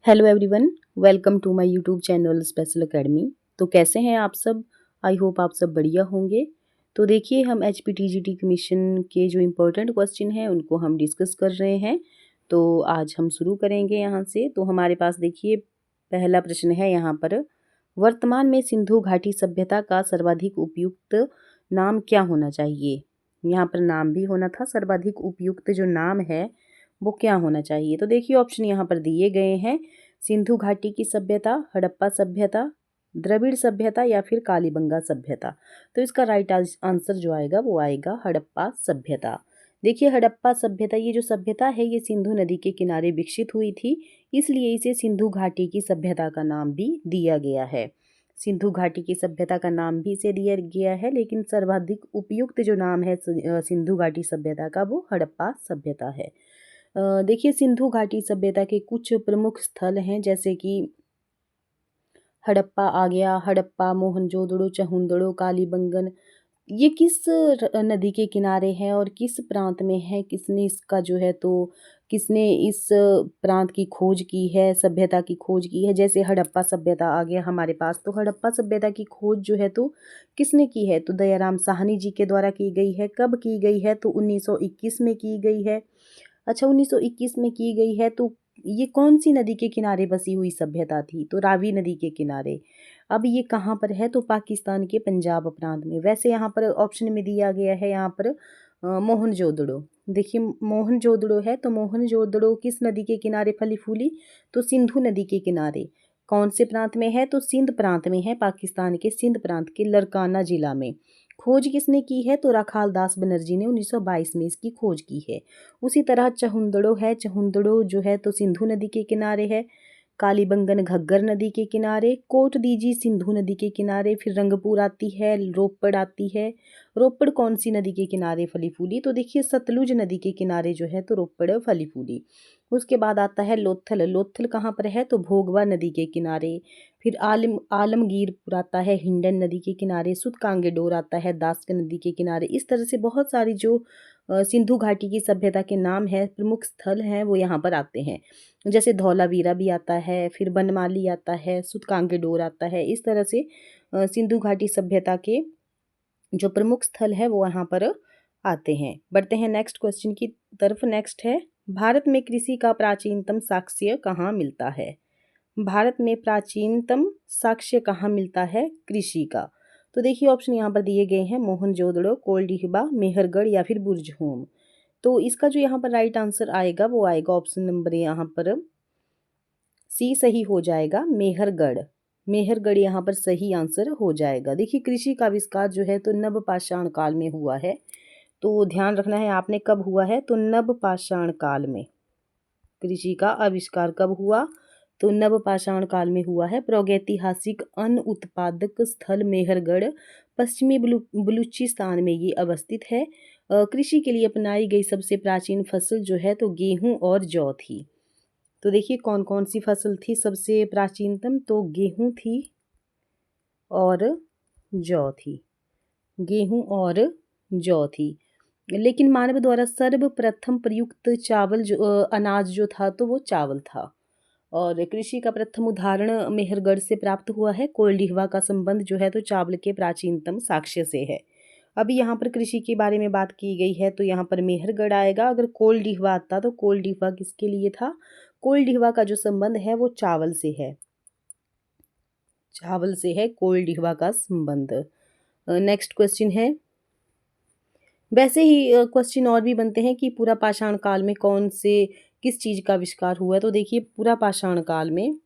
Hello everyone, welcome to my YouTube channel special academy. तो कैसे हैं आप सब? आई होप आप सब बढ़िया होंगे। तो देखिए, हम एचपीटीजीटी कमीशन के जो इम्पोर्टेंट क्वेश्चन हैं उनको हम डिस्कस कर रहे हैं। तो आज हम शुरू करेंगे यहाँ से। तो हमारे पास देखिए, पहला प्रश्न है यहाँ पर, वर्तमान में सिंधु घाटी सभ्यता का सर्वाधिक उपयुक्त नाम क्या होना चाहिए? यहाँ पर नाम भी होना था, सर्वाधिक उपयुक्त जो नाम है वो क्या होना चाहिए? तो देखिए, ऑप्शन यहाँ पर दिए गए हैं, सिंधु घाटी की सभ्यता, हड़प्पा सभ्यता, द्रविड़ सभ्यता या फिर कालीबंगा सभ्यता। तो इसका राइट आंसर जो आएगा वो आएगा हड़प्पा सभ्यता। देखिए, हड़प्पा सभ्यता, ये जो सभ्यता है ये सिंधु नदी के किनारे विकसित हुई थी, इसलिए इसे सिंधु घाटी की सभ्यता का नाम भी दिया गया है। सिंधु घाटी की सभ्यता का नाम भी इसे दिया गया है, लेकिन सर्वाधिक उपयुक्त जो नाम है सिंधु घाटी सभ्यता का वो हड़प्पा सभ्यता है। देखिए, सिंधु घाटी सभ्यता के कुछ प्रमुख स्थल हैं, जैसे कि हड़प्पा आ गया, हड़प्पा, मोहनजोदड़ो, चहुंदड़ो, कालीबंगन। ये किस नदी के किनारे है और किस प्रांत में है? किसने इसका जो है तो किसने इस प्रांत की खोज की है, सभ्यता की खोज की है? जैसे हड़प्पा सभ्यता आ गया हमारे पास, तो हड़प्पा सभ्यता की खोज जो है तो किसने की है? तो दयाराम साहनी जी के द्वारा की गई है। कब की गई है? तो 1921 में की गई है। अच्छा, 1921 में की गई है, तो ये कौन सी नदी के किनारे बसी हुई सभ्यता थी? तो रावी नदी के किनारे। अब ये कहाँ पर है? तो पाकिस्तान के पंजाब प्रांत में। वैसे यहाँ पर ऑप्शन में दिया गया है यहाँ पर मोहनजोदड़ो। देखिए, मोहनजोदड़ो है, तो मोहनजोदड़ो किस नदी के किनारे फली फूली? तो सिंधु नदी के किनारे। कौन से प्रांत में है? तो सिंध प्रांत में है, पाकिस्तान के सिंध प्रांत के लरकाना जिला में। खोज किसने की है? तो राखाल दास बनर्जी ने 1922 में इसकी खोज की है। उसी तरह चहुंदड़ो है, चहुंदड़ो जो है तो सिंधु नदी के किनारे है। कालीबंगन घग्गर नदी के किनारे, कोट दीजी सिंधु नदी के किनारे, फिर रंगपुर आती है, रोपड़ आती है। रोपड़ कौन सी नदी के किनारे फली फूली? तो देखिए, सतलुज नदी के किनारे जो है तो रोपड़ फली फूली। उसके बाद आता है लोथल। लोथल कहाँ पर है? तो भोगवा नदी के किनारे। फिर आलमगीरपुर आता है हिंडन नदी के किनारे। सुतकांगेडोर आता है दास्क नदी के किनारे। इस तरह से बहुत सारी जो सिंधु घाटी की सभ्यता के नाम है, प्रमुख स्थल हैं, वो यहाँ पर आते हैं। जैसे धौलावीरा भी आता है, फिर बनमाली आता है, सुतकांगेडोर आता है। इस तरह से सिंधु घाटी सभ्यता के जो प्रमुख स्थल है वो यहाँ पर आते हैं। बढ़ते हैं नेक्स्ट क्वेश्चन की तरफ। नेक्स्ट है, भारत में कृषि का प्राचीनतम साक्ष्य कहाँ मिलता है? भारत में प्राचीनतम साक्ष्य कहाँ मिलता है कृषि का? तो देखिए, ऑप्शन यहाँ पर दिए गए हैं, मोहनजोदड़ो, कोल्डिहबा, मेहरगढ़ या फिर बुर्जहोम। तो इसका जो यहाँ पर राइट आंसर आएगा वो आएगा ऑप्शन नंबर यहाँ पर सी सही हो जाएगा, मेहरगढ़। मेहरगढ़ यहाँ पर सही आंसर हो जाएगा। देखिए, कृषि का आविष्कार जो है तो नवपाषाण काल में हुआ है। तो ध्यान रखना है आपने, कब हुआ है? तो नवपाषाण काल में। कृषि का आविष्कार कब हुआ? तो नवपाषाण काल में हुआ है। प्रागैतिहासिक अन्न उत्पादक स्थल मेहरगढ़ पश्चिमी बलूचिस्तान में ये अवस्थित है। कृषि के लिए अपनाई गई सबसे प्राचीन फसल जो है तो गेहूं और जौ थी। तो देखिए, कौन कौन सी फसल थी सबसे प्राचीनतम? तो गेहूं थी और जौ थी। गेहूं और जौ थी। लेकिन मानव द्वारा सर्वप्रथम प्रयुक्त चावल जो अनाज जो था तो वो चावल था। और कृषि का प्रथम उदाहरण मेहरगढ़ से प्राप्त हुआ है। कोल्डिहवा का संबंध जो है तो चावल के प्राचीनतम साक्ष्य से है। अभी यहाँ पर कृषि के बारे में बात की गई है तो यहाँ पर मेहरगढ़ आएगा। अगर कोल्डिहवा आता तो कोल्डिहवा किसके लिए था? कोल्डिहवा का जो संबंध है वो चावल से है। चावल से है कोल्डिहवा का संबंध। नेक्स्ट क्वेश्चन है, वैसे ही क्वेश्चन और भी बनते हैं कि पूरा पाषाण काल में कौन से किस चीज़ का आविष्कार हुआ? तो देखिए, पूरा पाषाण काल में,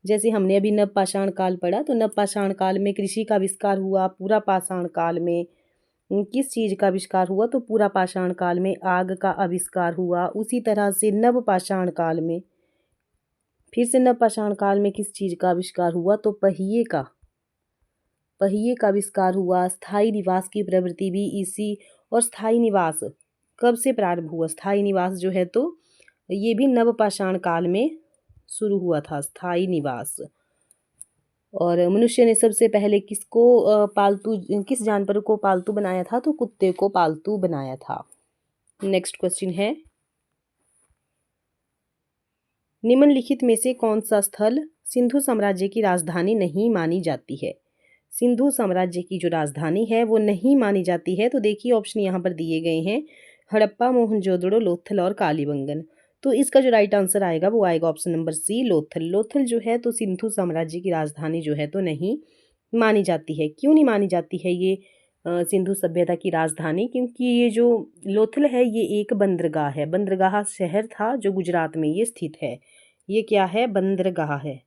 जैसे हमने अभी नव पाषाण काल पढ़ा, तो नव पाषाण काल में कृषि का आविष्कार हुआ। पूरा पाषाण काल में किस चीज़ का आविष्कार हुआ? तो पूरा पाषाण काल में आग का आविष्कार हुआ। उसी तरह से नव पाषाण काल में, फिर से नव पाषाण काल में किस चीज़ का आविष्कार हुआ? तो पहिए का आविष्कार हुआ। स्थायी निवास की प्रवृत्ति भी इसी, और स्थायी निवास कब से प्रारंभ हुआ? स्थायी निवास जो है तो ये भी नवपाषाण काल में शुरू हुआ था, स्थायी निवास। और मनुष्य ने सबसे पहले किस जानवर को पालतू बनाया था? तो कुत्ते को पालतू बनाया था। नेक्स्ट क्वेश्चन है, निम्नलिखित में से कौन सा स्थल सिंधु साम्राज्य की राजधानी नहीं मानी जाती है? सिंधु साम्राज्य की जो राजधानी है वो नहीं मानी जाती है। तो देखिए ऑप्शन यहाँ पर दिए गए हैं, हड़प्पा, मोहनजोदड़ो, लोथल और कालीबंगन। तो इसका जो राइट आंसर आएगा वो आएगा option number C, Lothal. Lothal जो है तो सिंधु साम्राज्य की राजधानी जो है तो नहीं मानी जाती है। क्यों नहीं मानी जाती है ये सिंधु सभ्यता की राजधानी? क्योंकि ये जो लोथल है ये एक बंदरगाह है। बंदरगाह शहर था जो गुजरात में ये स्थित है। ये क्या है? बंदरगाह है।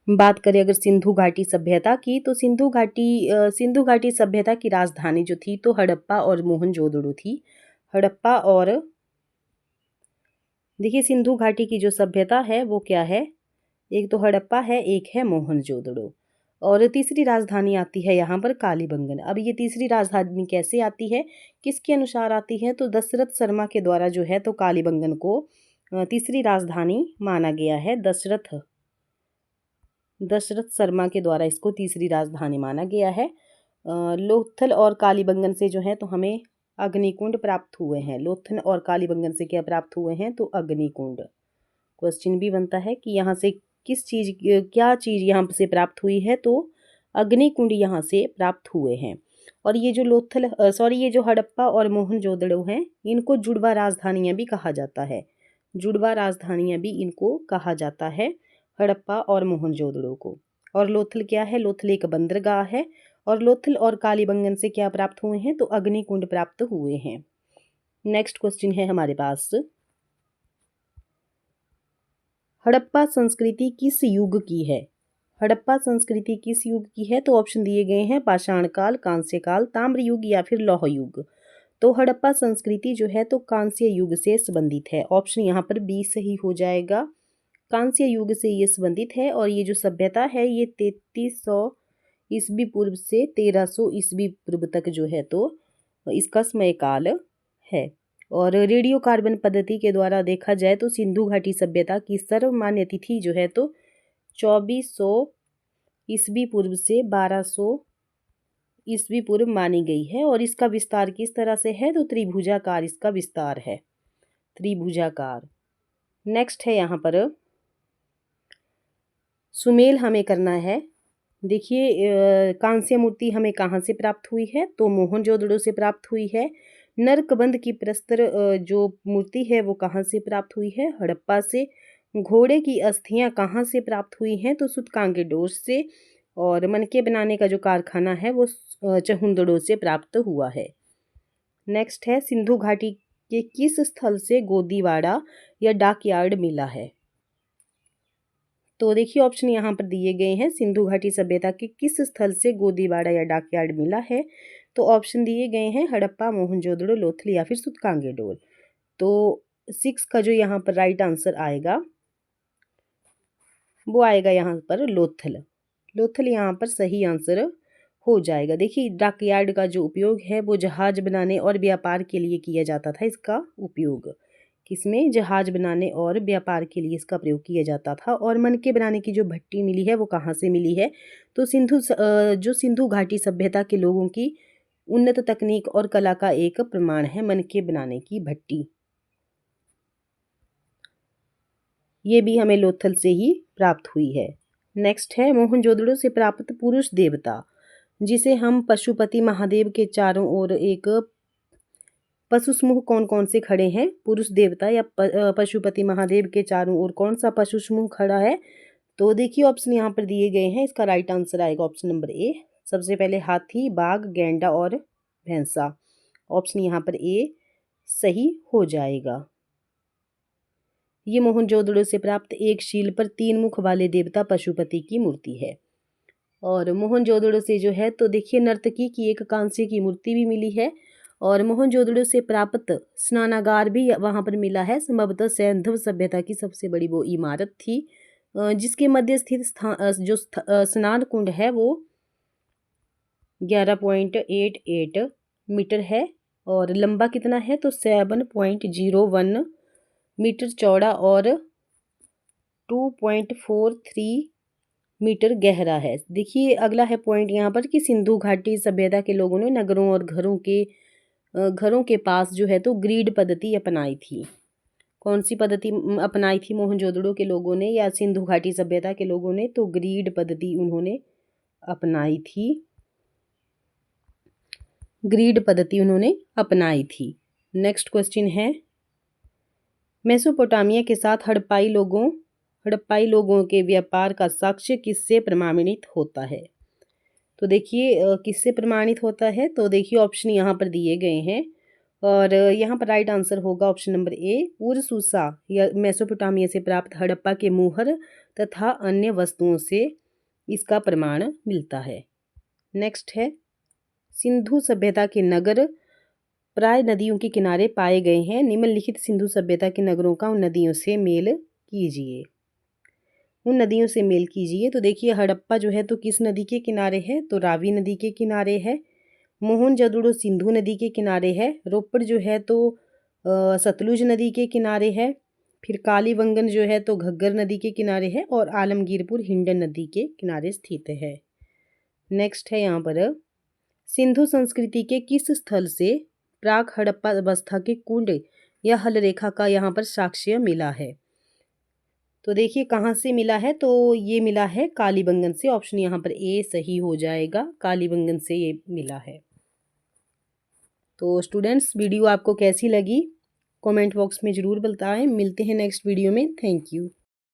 बात करें अगर सिंधु घाटी सभ्यता की, तो सिंधु घाटी सभ्यता की राजधानी जो थी तो हड़प्पा और मोहनजोदड़ो थी। हड़प्पा और देखिए सिंधु घाटी की जो सभ्यता है वो क्या है? एक तो हड़प्पा है, एक है मोहनजोदड़ो, और तीसरी राजधानी आती है यहाँ पर कालीबंगन। अब ये तीसरी राजधानी कैसे आती है, किसके अनुसार आती है? तो दशरथ शर्मा के द्वारा जो है तो कालीबंगन को तीसरी राजधानी माना गया है। दशरथ शर्मा के द्वारा इसको तीसरी राजधानी माना गया है। लोथल और कालीबंगन से जो है तो हमें अग्निकुंड प्राप्त हुए हैं। लोथल और कालीबंगन से क्या प्राप्त हुए हैं? तो अग्निकुंड। क्वेश्चन भी बनता है कि यहाँ से क्या चीज़ यहाँ से प्राप्त हुई है? तो अग्निकुंड यहाँ से प्राप्त हुए हैं। और ये जो ये जो हड़प्पा और मोहनजोदड़ो हैं, इनको जुड़वा राजधानियाँ भी कहा जाता है। जुड़वा राजधानियाँ भी इनको कहा जाता है, हड़प्पा और मोहनजोदड़ो को। और लोथल क्या है? लोथल एक बंदरगाह है। और लोथल और कालीबंगन से क्या प्राप्त हुए हैं? तो अग्निकुंड प्राप्त हुए हैं। नेक्स्ट क्वेश्चन है हमारे पास, हड़प्पा संस्कृति किस युग की है? हड़प्पा संस्कृति किस युग की है? तो ऑप्शन दिए गए हैं, पाषाण काल, कांस्य काल, ताम्र युग या फिर लौह युग। तो हड़प्पा संस्कृति जो है तो कांस्य युग से संबंधित है। ऑप्शन यहाँ पर बी सही हो जाएगा। कांस्य युग से ये संबंधित है। और ये जो सभ्यता है ये 3300 ईस्वी पूर्व से 1300 ईस्वी पूर्व तक जो है तो इसका समय काल है। और रेडियो कार्बन पद्धति के द्वारा देखा जाए तो सिंधु घाटी सभ्यता की सर्वमान्य तिथि जो है तो 2400 ईस्वी पूर्व से 1200 ईस्वी पूर्व मानी गई है। और इसका विस्तार किस तरह से है? तो त्रिभुजाकार इसका विस्तार है, त्रिभुजाकार। नेक्स्ट है यहाँ पर सुमेल हमें करना है। देखिए कांस्य मूर्ति हमें कहाँ से प्राप्त हुई है? तो मोहनजोदड़ो से प्राप्त हुई है। नरकबंद की प्रस्तर जो मूर्ति है वो कहाँ से प्राप्त हुई है? हड़प्पा से। घोड़े की अस्थियां कहाँ से प्राप्त हुई हैं? तो सुतकांगेडोर से। और मनके बनाने का जो कारखाना है वो चहुंदड़ो से प्राप्त हुआ है। नेक्स्ट है, सिंधु घाटी के किस स्थल से गोदीवाड़ा या डाकयार्ड मिला है? तो देखिए ऑप्शन यहाँ पर दिए गए हैं, सिंधु घाटी सभ्यता के किस स्थल से गोदीवाड़ा या डाकयार्ड मिला है? तो ऑप्शन दिए गए हैं, हड़प्पा, मोहनजोदड़ो, लोथल या फिर सुतकांगेडोर। तो 6 का जो यहाँ पर राइट आंसर आएगा वो आएगा यहाँ पर लोथल। लोथल यहाँ पर सही आंसर हो जाएगा। देखिए डाकयार्ड का जो उपयोग है वो जहाज बनाने और व्यापार के लिए किया जाता था। इसका उपयोग किसमें? जहाज बनाने और व्यापार के लिए इसका प्रयोग किया जाता था। और मनके बनाने की जो भट्टी मिली है वो कहाँ से मिली है? तो जो सिंधु घाटी सभ्यता के लोगों की उन्नत तकनीक और कला का एक प्रमाण है मनके बनाने की भट्टी। ये भी हमें लोथल से ही प्राप्त हुई है। नेक्स्ट है, मोहनजोदड़ो से प्राप्त पुरुष देवता जिसे हम पशुपति महादेव के चारों ओर एक पशु समूह कौन कौन से खड़े हैं? पुरुष देवता या पशुपति महादेव के चारों ओर कौन सा पशु समूह खड़ा है? तो देखिए ऑप्शन यहाँ पर दिए गए हैं, इसका राइट आंसर आएगा ऑप्शन नंबर ए। सबसे पहले हाथी, बाघ, गैंडा और भैंसा। ऑप्शन यहाँ पर ए सही हो जाएगा। ये मोहनजोदड़ो से प्राप्त एक शील पर 3 मुख वाले देवता पशुपति की मूर्ति है। और मोहनजोदड़ो से जो है तो देखिए नर्तकी की एक कांस्य की मूर्ति भी मिली है। और मोहनजोदड़ो से प्राप्त स्नानागार भी वहाँ पर मिला है। संभवतः सैंधव सभ्यता की सबसे बड़ी वो इमारत थी जिसके मध्य स्थित स्नान कुंड है वो 11.88 मीटर है। और लंबा कितना है? तो 7.01 मीटर चौड़ा और 2.43 मीटर गहरा है। देखिए अगला है पॉइंट यहाँ पर कि सिंधु घाटी सभ्यता के लोगों ने नगरों और घरों के घरों के पास जो है तो ग्रिड पद्धति अपनाई थी। कौन सी पद्धति अपनाई थी मोहनजोदड़ो के लोगों ने या सिंधु घाटी सभ्यता के लोगों ने? तो ग्रिड पद्धति उन्होंने अपनाई थी। ग्रिड पद्धति उन्होंने अपनाई थी। नेक्स्ट क्वेश्चन है, मेसोपोटामिया के साथ हड़प्पाई लोगों के व्यापार का साक्ष्य किससे प्रमाणित होता है? तो देखिए किससे प्रमाणित होता है? तो देखिए ऑप्शन यहाँ पर दिए गए हैं और यहाँ पर राइट आंसर होगा ऑप्शन नंबर ए, उरसुसा या मेसोपोटामिया से प्राप्त हड़प्पा के मुहर तथा अन्य वस्तुओं से इसका प्रमाण मिलता है। नेक्स्ट है, सिंधु सभ्यता के नगर प्राय नदियों के किनारे पाए गए हैं। निम्नलिखित सिंधु सभ्यता के नगरों का उन नदियों से मेल कीजिए। तो देखिए हड़प्पा जो है तो किस नदी के किनारे है? तो रावी नदी के किनारे है। मोहनजोदड़ो सिंधु नदी के किनारे है। रोपड़ जो है तो सतलुज नदी के किनारे है। फिर कालीबंगन जो है तो घग्गर नदी के किनारे है और आलमगीरपुर हिंडन नदी के किनारे स्थित है। नेक्स्ट है यहाँ पर, सिंधु संस्कृति के किस स्थल से प्राक हड़प्पा अवस्था के कुंड या हल रेखा का यहाँ पर साक्ष्य मिला है? तो देखिए कहाँ से मिला है? तो ये मिला है कालीबंगन से। ऑप्शन यहाँ पर ए सही हो जाएगा, कालीबंगन से ये मिला है। तो स्टूडेंट्स वीडियो आपको कैसी लगी कमेंट बॉक्स में ज़रूर बताएं। मिलते हैं नेक्स्ट वीडियो में। Thank you.